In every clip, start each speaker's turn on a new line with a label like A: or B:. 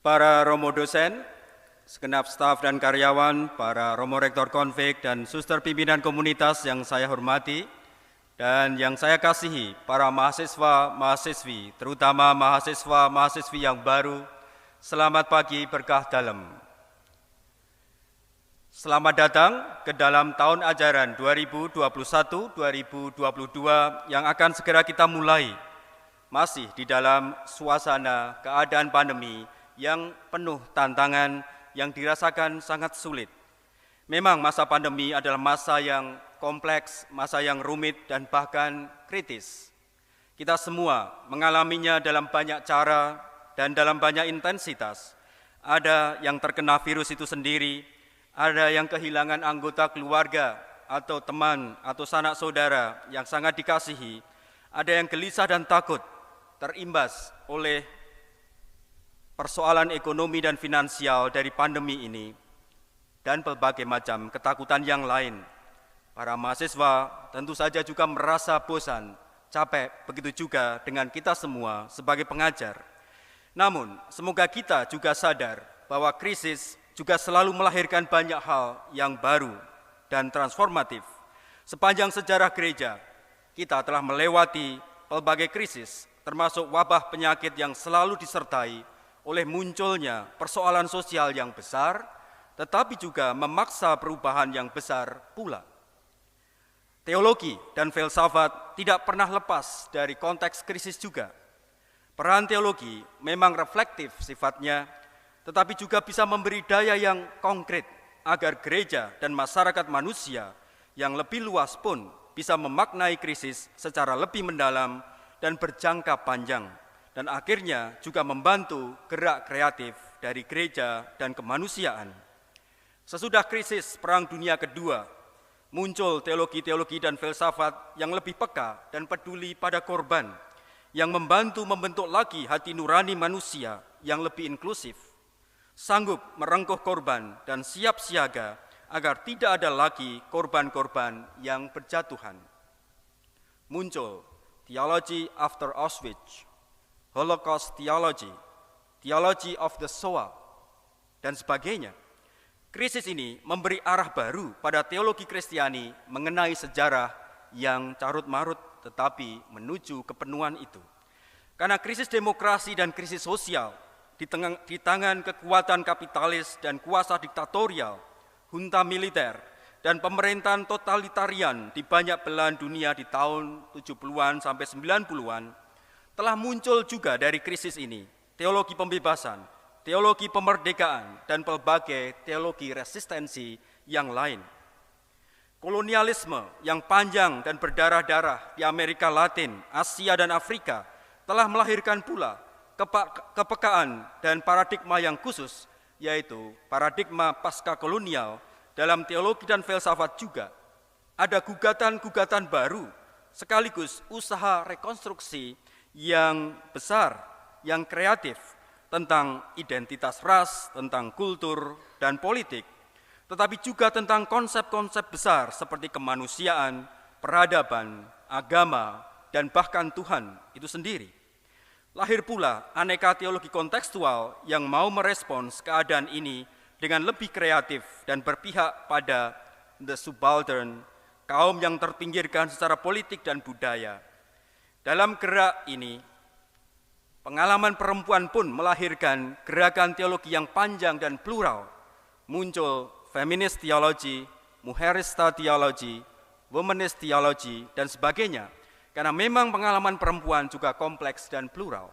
A: Para Romo dosen, segenap staf dan karyawan, para Romo Rektor Konfik dan suster pimpinan komunitas yang saya hormati dan yang saya kasihi, para mahasiswa-mahasiswi, terutama mahasiswa-mahasiswi yang baru, selamat pagi berkah dalam. Selamat datang ke dalam tahun ajaran 2021-2022 yang akan segera kita mulai, masih di dalam suasana keadaan pandemi yang penuh tantangan yang dirasakan sangat sulit. Memang masa pandemi adalah masa yang kompleks, masa yang rumit dan bahkan kritis. Kita semua mengalaminya dalam banyak cara dan dalam banyak intensitas. Ada yang terkena virus itu sendiri, ada yang kehilangan anggota keluarga atau teman atau sanak saudara yang sangat dikasihi, ada yang gelisah dan takut terimbas oleh persoalan ekonomi dan finansial dari pandemi ini, dan berbagai macam ketakutan yang lain. Para mahasiswa tentu saja juga merasa bosan, capek, begitu juga dengan kita semua sebagai pengajar. Namun, semoga kita juga sadar bahwa krisis juga selalu melahirkan banyak hal yang baru dan transformatif. Sepanjang sejarah gereja, kita telah melewati berbagai krisis, termasuk wabah penyakit yang selalu disertai oleh munculnya persoalan sosial yang besar, tetapi juga memaksa perubahan yang besar pula. Teologi dan filsafat tidak pernah lepas dari konteks krisis juga. Peran teologi memang reflektif sifatnya, tetapi juga bisa memberi daya yang konkret agar gereja dan masyarakat manusia yang lebih luas pun bisa memaknai krisis secara lebih mendalam dan berjangka panjang, dan akhirnya juga membantu gerak kreatif dari gereja dan kemanusiaan. Sesudah krisis Perang Dunia Kedua, muncul teologi-teologi dan filsafat yang lebih peka dan peduli pada korban, yang membantu membentuk lagi hati nurani manusia yang lebih inklusif, sanggup merengkuh korban dan siap siaga agar tidak ada lagi korban-korban yang berjatuhan. Muncul Theology After Auschwitz, Holocaust Theology, Theology of the Shoah, dan sebagainya. Krisis ini memberi arah baru pada teologi Kristiani mengenai sejarah yang carut-marut tetapi menuju kepenuhan itu. Karena krisis demokrasi dan krisis sosial di tangan kekuatan kapitalis dan kuasa diktatorial, junta militer, dan pemerintahan totalitarian di banyak belahan dunia di tahun 70-an sampai 90-an, telah muncul juga dari krisis ini teologi pembebasan, teologi pemerdekaan, dan berbagai teologi resistensi yang lain. Kolonialisme yang panjang dan berdarah-darah di Amerika Latin, Asia, dan Afrika telah melahirkan pula kepekaan dan paradigma yang khusus, yaitu paradigma pasca kolonial. Dalam teologi dan filsafat juga ada gugatan-gugatan baru sekaligus usaha rekonstruksi yang besar, yang kreatif tentang identitas ras, tentang kultur dan politik, tetapi juga tentang konsep-konsep besar seperti kemanusiaan, peradaban, agama, dan bahkan Tuhan itu sendiri. Lahir pula aneka teologi kontekstual yang mau merespons keadaan ini dengan lebih kreatif dan berpihak pada the subaltern, kaum yang terpinggirkan secara politik dan budaya. Dalam gerak ini, pengalaman perempuan pun melahirkan gerakan teologi yang panjang dan plural. Muncul feminist theology, mujerista theology, womanist theology, dan sebagainya. Karena memang pengalaman perempuan juga kompleks dan plural.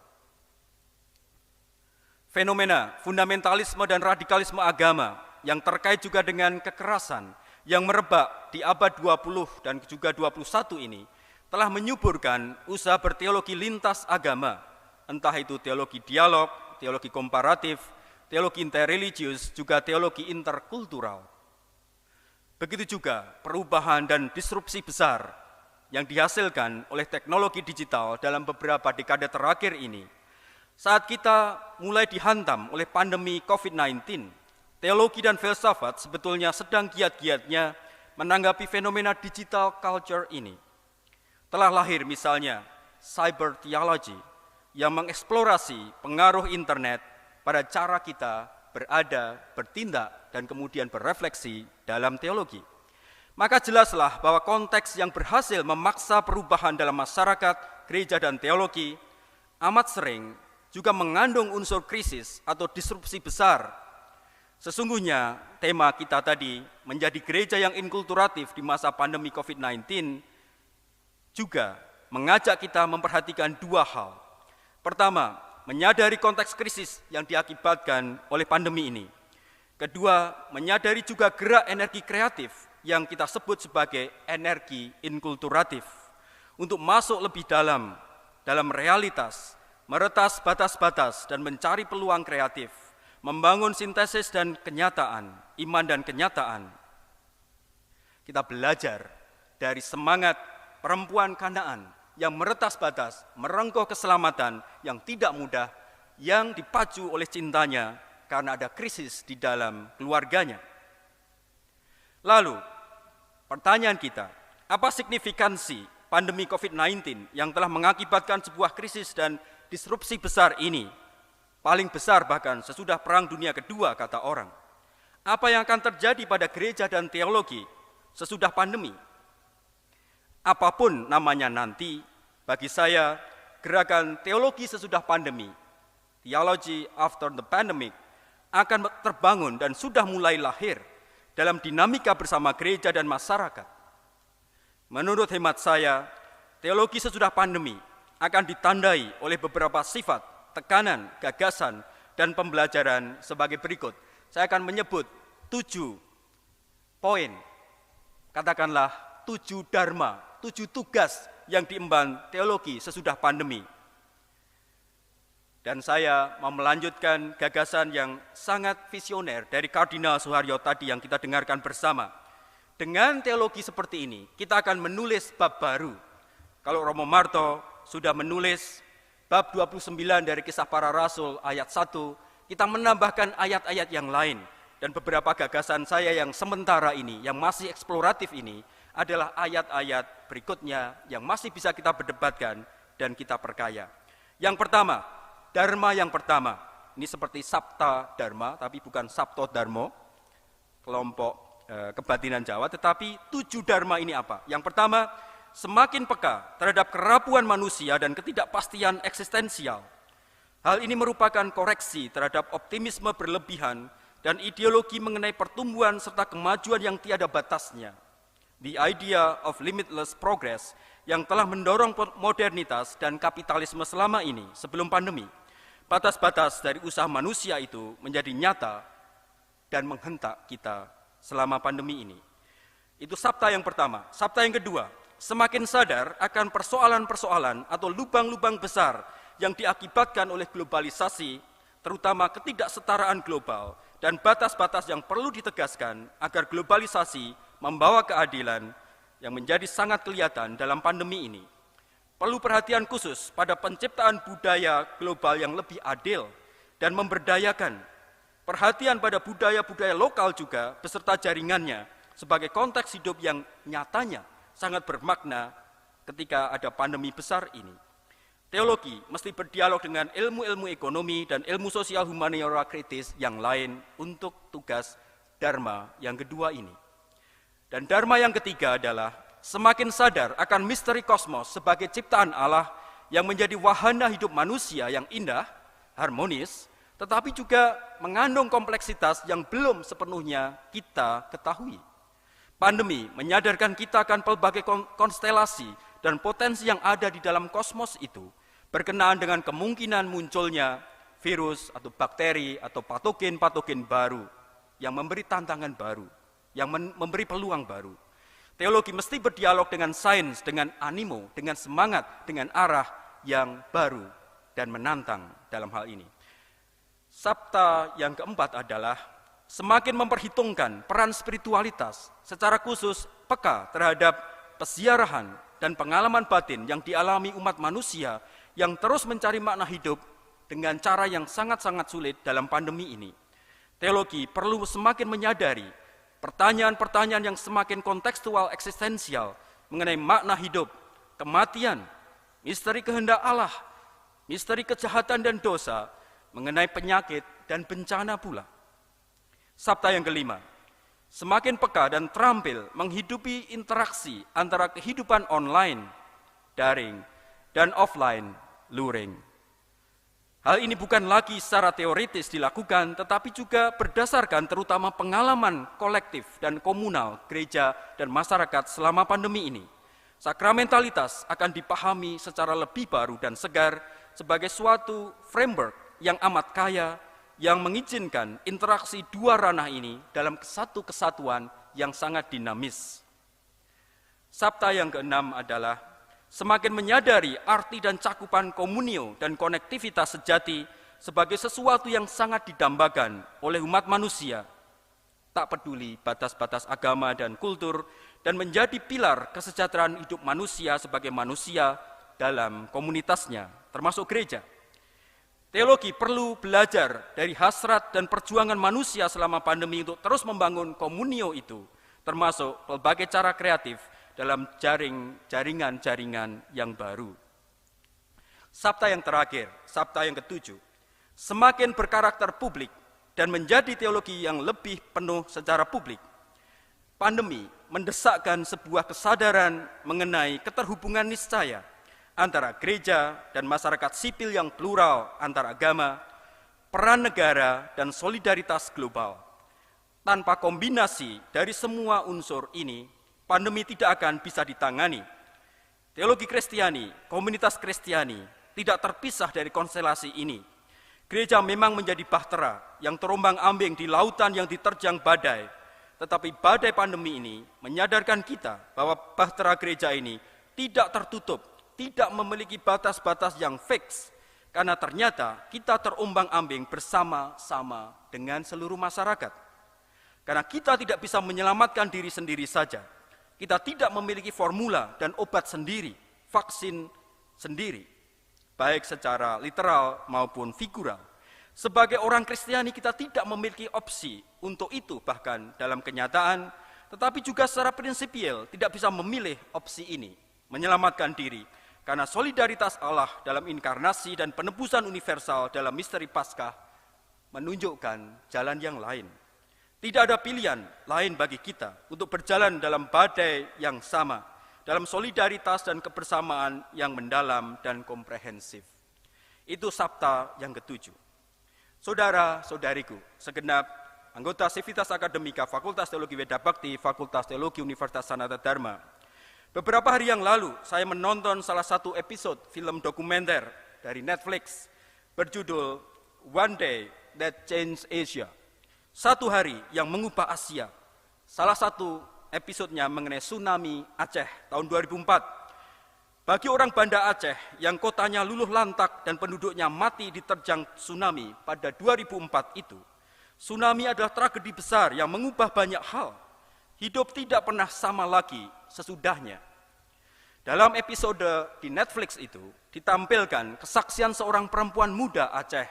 A: Fenomena fundamentalisme dan radikalisme agama yang terkait juga dengan kekerasan yang merebak di abad 20 dan juga 21 ini telah menyuburkan usaha berteologi lintas agama, entah itu teologi dialog, teologi komparatif, teologi interreligius, juga teologi interkultural. Begitu juga perubahan dan disrupsi besar yang dihasilkan oleh teknologi digital dalam beberapa dekade terakhir ini. Saat kita mulai dihantam oleh pandemi COVID-19, teologi dan filsafat sebetulnya sedang giat-giatnya menanggapi fenomena digital culture ini. Telah lahir misalnya cyber theology yang mengeksplorasi pengaruh internet pada cara kita berada, bertindak, dan kemudian berefleksi dalam teologi. Maka jelaslah bahwa konteks yang berhasil memaksa perubahan dalam masyarakat, gereja, dan teologi amat sering juga mengandung unsur krisis atau disrupsi besar. Sesungguhnya tema kita tadi menjadi gereja yang inkulturatif di masa pandemi COVID-19 juga mengajak kita memperhatikan dua hal. Pertama, menyadari konteks krisis yang diakibatkan oleh pandemi ini. Kedua, menyadari juga gerak energi kreatif yang kita sebut sebagai energi inkulturatif untuk masuk lebih dalam realitas, meretas batas-batas dan mencari peluang kreatif, membangun sintesis dan kenyataan, iman dan kenyataan. Kita belajar dari semangat perempuan Kanaan yang meretas batas, merengkuh keselamatan yang tidak mudah, yang dipacu oleh cintanya karena ada krisis di dalam keluarganya. Lalu, pertanyaan kita, apa signifikansi pandemi COVID-19 yang telah mengakibatkan sebuah krisis dan disrupsi besar ini? Paling besar bahkan sesudah Perang Dunia Kedua, kata orang. Apa yang akan terjadi pada gereja dan teologi sesudah pandemi? Apapun namanya nanti, bagi saya gerakan teologi sesudah pandemi, Theology After the Pandemic, akan terbangun dan sudah mulai lahir dalam dinamika bersama gereja dan masyarakat. Menurut hemat saya, teologi sesudah pandemi akan ditandai oleh beberapa sifat, tekanan, gagasan, dan pembelajaran sebagai berikut. Saya akan menyebut 7 poin, katakanlah 7 dharma, 7 tugas yang diemban teologi sesudah pandemi. Dan saya mau melanjutkan gagasan yang sangat visioner dari Kardinal Suharyo tadi yang kita dengarkan bersama. Dengan teologi seperti ini, kita akan menulis bab baru. Kalau Romo Marto sudah menulis bab 29 dari Kisah Para Rasul ayat 1, kita menambahkan ayat-ayat yang lain. Dan beberapa gagasan saya yang sementara ini, yang masih eksploratif ini, adalah ayat-ayat berikutnya yang masih bisa kita berdebatkan dan kita perkaya. Yang pertama, dharma yang pertama. Ini seperti Sabta Dharma, tapi bukan Sabto Dharmo, kelompok kebatinan Jawa, tetapi 7 dharma ini apa? Yang pertama, semakin peka terhadap kerapuan manusia dan ketidakpastian eksistensial. Hal ini merupakan koreksi terhadap optimisme berlebihan dan ideologi mengenai pertumbuhan serta kemajuan yang tiada batasnya. The idea of limitless progress yang telah mendorong modernitas dan kapitalisme selama ini sebelum pandemi. Batas-batas dari usaha manusia itu menjadi nyata dan menghentak kita selama pandemi ini. Itu sabta yang pertama. Sabta yang kedua, semakin sadar akan persoalan-persoalan atau lubang-lubang besar yang diakibatkan oleh globalisasi, terutama ketidaksetaraan global dan batas-batas yang perlu ditegaskan agar globalisasi membawa keadilan yang menjadi sangat kelihatan dalam pandemi ini. Perlu perhatian khusus pada penciptaan budaya global yang lebih adil dan memberdayakan. Perhatian pada budaya-budaya lokal juga beserta jaringannya sebagai konteks hidup yang nyatanya sangat bermakna ketika ada pandemi besar ini. Teologi mesti berdialog dengan ilmu-ilmu ekonomi dan ilmu sosial humaniora kritis yang lain untuk tugas dharma yang kedua ini. Dan dharma yang ketiga adalah semakin sadar akan misteri kosmos sebagai ciptaan Allah yang menjadi wahana hidup manusia yang indah, harmonis, tetapi juga mengandung kompleksitas yang belum sepenuhnya kita ketahui. Pandemi menyadarkan kita akan pelbagai konstelasi dan potensi yang ada di dalam kosmos itu, berkenaan dengan kemungkinan munculnya virus atau bakteri atau patogen-patogen baru yang memberi tantangan baru, yang memberi peluang baru. Teologi mesti berdialog dengan sains, dengan animo, dengan semangat, dengan arah yang baru dan menantang dalam hal ini. Sabta yang keempat adalah semakin memperhitungkan peran spiritualitas, secara khusus peka terhadap pesiarahan dan pengalaman batin yang dialami umat manusia yang terus mencari makna hidup dengan cara yang sangat-sangat sulit dalam pandemi ini. Teologi perlu semakin menyadari pertanyaan-pertanyaan yang semakin kontekstual eksistensial mengenai makna hidup, kematian, misteri kehendak Allah, misteri kejahatan dan dosa, mengenai penyakit dan bencana pula. Sabta yang kelima, semakin peka dan terampil menghidupi interaksi antara kehidupan online, daring, dan offline, luring. Hal ini bukan lagi secara teoritis dilakukan, tetapi juga berdasarkan terutama pengalaman kolektif dan komunal gereja dan masyarakat selama pandemi ini. Sakramentalitas akan dipahami secara lebih baru dan segar sebagai suatu framework yang amat kaya, yang mengizinkan interaksi dua ranah ini dalam satu kesatuan yang sangat dinamis. Sabta yang keenam adalah semakin menyadari arti dan cakupan komunio dan konektivitas sejati sebagai sesuatu yang sangat didambakan oleh umat manusia, tak peduli batas-batas agama dan kultur, dan menjadi pilar kesejahteraan hidup manusia sebagai manusia dalam komunitasnya, termasuk gereja. Teologi perlu belajar dari hasrat dan perjuangan manusia selama pandemi untuk terus membangun komunio itu, termasuk berbagai cara kreatif dalam jaringan-jaringan yang baru. Sabta yang terakhir, sabta yang ketujuh, semakin berkarakter publik dan menjadi teologi yang lebih penuh secara publik. Pandemi mendesakkan sebuah kesadaran mengenai keterhubungan niscaya antara gereja dan masyarakat sipil yang plural antar agama, peran negara dan solidaritas global. Tanpa kombinasi dari semua unsur ini, pandemi tidak akan bisa ditangani. Teologi Kristiani, komunitas Kristiani, tidak terpisah dari konstelasi ini. Gereja memang menjadi bahtera yang terombang-ambing di lautan yang diterjang badai, tetapi badai pandemi ini menyadarkan kita bahwa bahtera gereja ini tidak tertutup, tidak memiliki batas-batas yang fix, karena ternyata kita terombang-ambing bersama-sama dengan seluruh masyarakat. Karena kita tidak bisa menyelamatkan diri sendiri saja. Kita tidak memiliki formula dan obat sendiri, vaksin sendiri, baik secara literal maupun figural. Sebagai orang Kristiani kita tidak memiliki opsi untuk itu bahkan dalam kenyataan, tetapi juga secara prinsipial tidak bisa memilih opsi ini, menyelamatkan diri, karena solidaritas Allah dalam inkarnasi dan penebusan universal dalam misteri Paskah menunjukkan jalan yang lain. Tidak ada pilihan lain bagi kita untuk berjalan dalam badai yang sama, dalam solidaritas dan kebersamaan yang mendalam dan komprehensif. Itu sabta yang ketujuh. Saudara-saudariku, segenap anggota Civitas Akademika Fakultas Teologi Weda Bakti, Fakultas Teologi Universitas Sanata Dharma. Beberapa hari yang lalu, saya menonton salah satu episode film dokumenter dari Netflix berjudul One Day That Changed Asia. Satu hari yang mengubah Asia. Salah satu episodenya mengenai tsunami Aceh tahun 2004. Bagi orang Banda Aceh yang kotanya luluh lantak dan penduduknya mati diterjang tsunami pada 2004 itu, tsunami adalah tragedi besar yang mengubah banyak hal. Hidup tidak pernah sama lagi sesudahnya. Dalam episode di Netflix itu ditampilkan kesaksian seorang perempuan muda Aceh.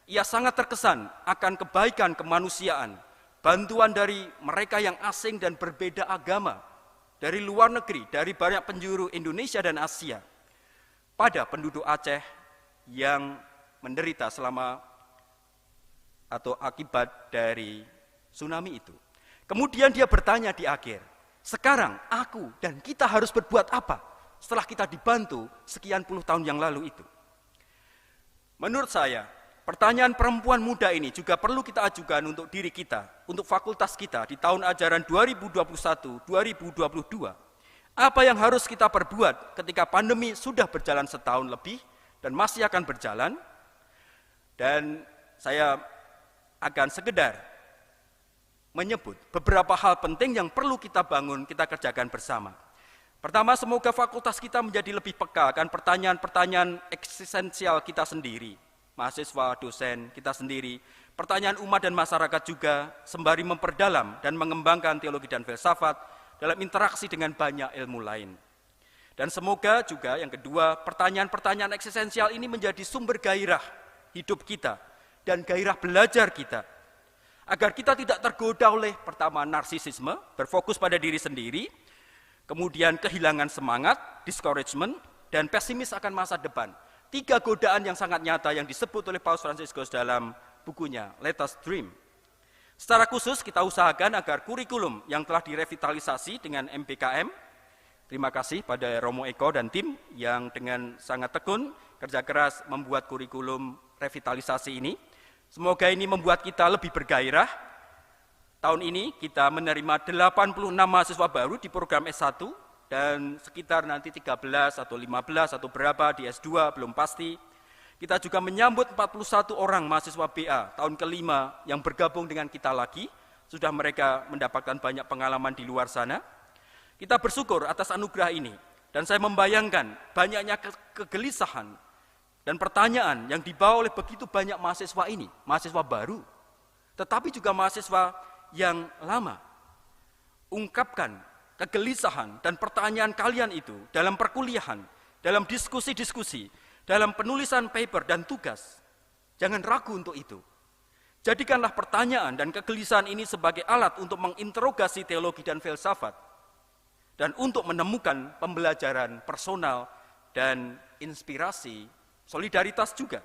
A: Ia sangat terkesan akan kebaikan kemanusiaan, bantuan dari mereka yang asing dan berbeda agama, dari luar negeri, dari banyak penjuru Indonesia dan Asia, pada penduduk Aceh yang menderita selama atau akibat dari tsunami itu. Kemudian dia bertanya di akhir, sekarang aku dan kita harus berbuat apa setelah kita dibantu sekian puluh tahun yang lalu itu? Menurut saya, pertanyaan perempuan muda ini juga perlu kita ajukan untuk diri kita, untuk fakultas kita di tahun ajaran 2021-2022. Apa yang harus kita perbuat ketika pandemi sudah berjalan setahun lebih dan masih akan berjalan? Dan saya akan sekedar menyebut beberapa hal penting yang perlu kita bangun, kita kerjakan bersama. Pertama, semoga fakultas kita menjadi lebih peka akan pertanyaan-pertanyaan eksistensial kita sendiri, mahasiswa, dosen, kita sendiri, pertanyaan umat dan masyarakat juga, sembari memperdalam dan mengembangkan teologi dan filsafat dalam interaksi dengan banyak ilmu lain. Dan semoga juga yang kedua, pertanyaan-pertanyaan eksistensial ini menjadi sumber gairah hidup kita dan gairah belajar kita, agar kita tidak tergoda oleh pertama narsisisme, berfokus pada diri sendiri, kemudian kehilangan semangat, discouragement, dan pesimis akan masa depan. 3 godaan yang sangat nyata yang disebut oleh Paus Fransiskus dalam bukunya Let Us Dream. Secara khusus kita usahakan agar kurikulum yang telah direvitalisasi dengan MPKM, terima kasih pada Romo Eko dan tim yang dengan sangat tekun, kerja keras membuat kurikulum revitalisasi ini. Semoga ini membuat kita lebih bergairah. Tahun ini kita menerima 86 mahasiswa baru di program S1 dan sekitar nanti 13 atau 15 atau berapa di S2, belum pasti. Kita juga menyambut 41 orang mahasiswa BA tahun kelima yang bergabung dengan kita lagi. Sudah mereka mendapatkan banyak pengalaman di luar sana. Kita bersyukur atas anugerah ini. Dan saya membayangkan banyaknya kegelisahan dan pertanyaan yang dibawa oleh begitu banyak mahasiswa ini. Mahasiswa baru, tetapi juga mahasiswa yang lama. Ungkapkan kegelisahan dan pertanyaan kalian itu dalam perkuliahan, dalam diskusi-diskusi, dalam penulisan paper dan tugas. Jangan ragu untuk itu. Jadikanlah pertanyaan dan kegelisahan ini sebagai alat untuk menginterogasi teologi dan filsafat dan untuk menemukan pembelajaran personal dan inspirasi, solidaritas juga.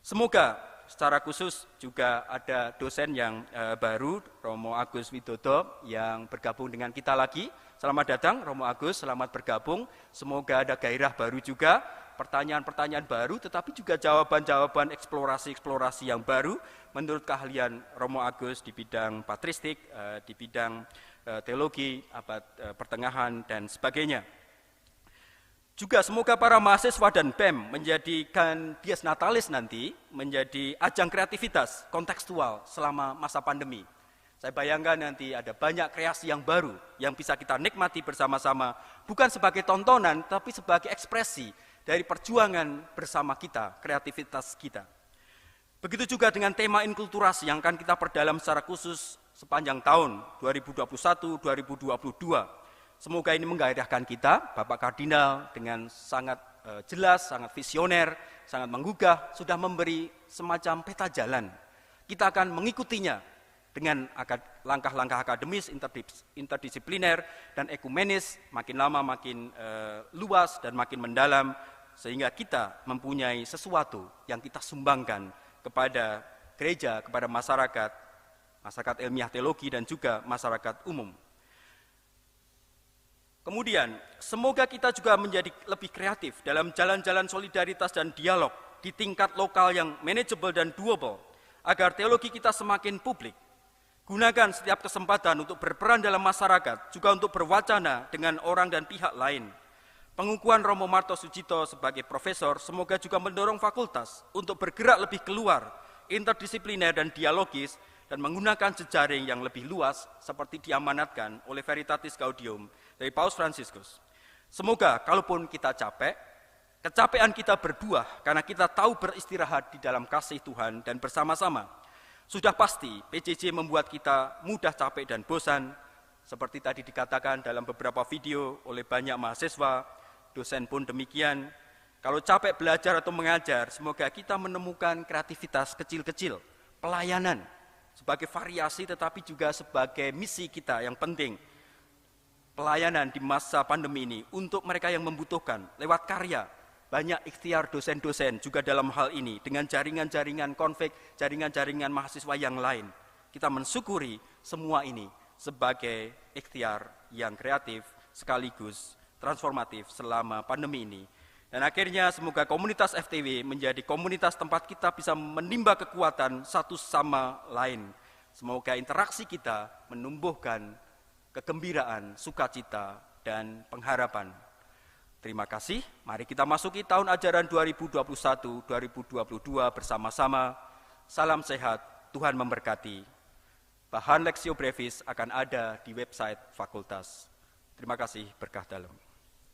A: Semoga secara khusus juga ada dosen yang baru, Romo Agus Widodo, yang bergabung dengan kita lagi. Selamat datang Romo Agus, selamat bergabung. Semoga ada gairah baru juga, pertanyaan-pertanyaan baru, tetapi juga jawaban-jawaban eksplorasi-eksplorasi yang baru menurut keahlian Romo Agus di bidang patristik, di bidang teologi, abad pertengahan, dan sebagainya. Juga semoga para mahasiswa dan BEM menjadikan Dies Natalis nanti menjadi ajang kreativitas kontekstual selama masa pandemi. Saya bayangkan nanti ada banyak kreasi yang baru yang bisa kita nikmati bersama-sama, bukan sebagai tontonan, tapi sebagai ekspresi dari perjuangan bersama kita, kreativitas kita. Begitu juga dengan tema inkulturasi yang akan kita perdalam secara khusus sepanjang tahun 2021-2022. Semoga ini menggairahkan kita. Bapak Kardinal dengan sangat jelas, sangat visioner, sangat menggugah, sudah memberi semacam peta jalan. Kita akan mengikutinya dengan langkah-langkah akademis, interdisipliner, dan ekumenis, makin lama makin luas dan makin mendalam, sehingga kita mempunyai sesuatu yang kita sumbangkan kepada gereja, kepada masyarakat, masyarakat ilmiah teologi, dan juga masyarakat umum. Kemudian, semoga kita juga menjadi lebih kreatif dalam jalan-jalan solidaritas dan dialog di tingkat lokal yang manageable dan doable, agar teologi kita semakin publik. Gunakan setiap kesempatan untuk berperan dalam masyarakat, juga untuk berwacana dengan orang dan pihak lain. Pengukuhan Romo Marto Sujito sebagai profesor semoga juga mendorong fakultas untuk bergerak lebih keluar, interdisipliner dan dialogis, dan menggunakan jejaring yang lebih luas seperti diamanatkan oleh Veritatis Gaudium dari Paus Fransiskus. Semoga kalaupun kita capek, kecapean kita berbuah karena kita tahu beristirahat di dalam kasih Tuhan dan bersama-sama. Sudah pasti PJJ membuat kita mudah capek dan bosan, seperti tadi dikatakan dalam beberapa video oleh banyak mahasiswa, dosen pun demikian. Kalau capek belajar atau mengajar, semoga kita menemukan kreativitas kecil-kecil, pelayanan, sebagai variasi tetapi juga sebagai misi kita yang penting. Pelayanan di masa pandemi ini untuk mereka yang membutuhkan lewat karya. Banyak ikhtiar dosen-dosen juga dalam hal ini dengan jaringan-jaringan konflik, jaringan-jaringan mahasiswa yang lain. Kita mensyukuri semua ini sebagai ikhtiar yang kreatif sekaligus transformatif selama pandemi ini. Dan akhirnya semoga komunitas FTW menjadi komunitas tempat kita bisa menimba kekuatan satu sama lain. Semoga interaksi kita menumbuhkan kegembiraan, sukacita, dan pengharapan. Terima kasih. Mari kita masuki tahun ajaran 2021-2022 bersama-sama. Salam sehat, Tuhan memberkati. Bahan Lexio Brevis akan ada di website fakultas. Terima kasih, berkah dalam.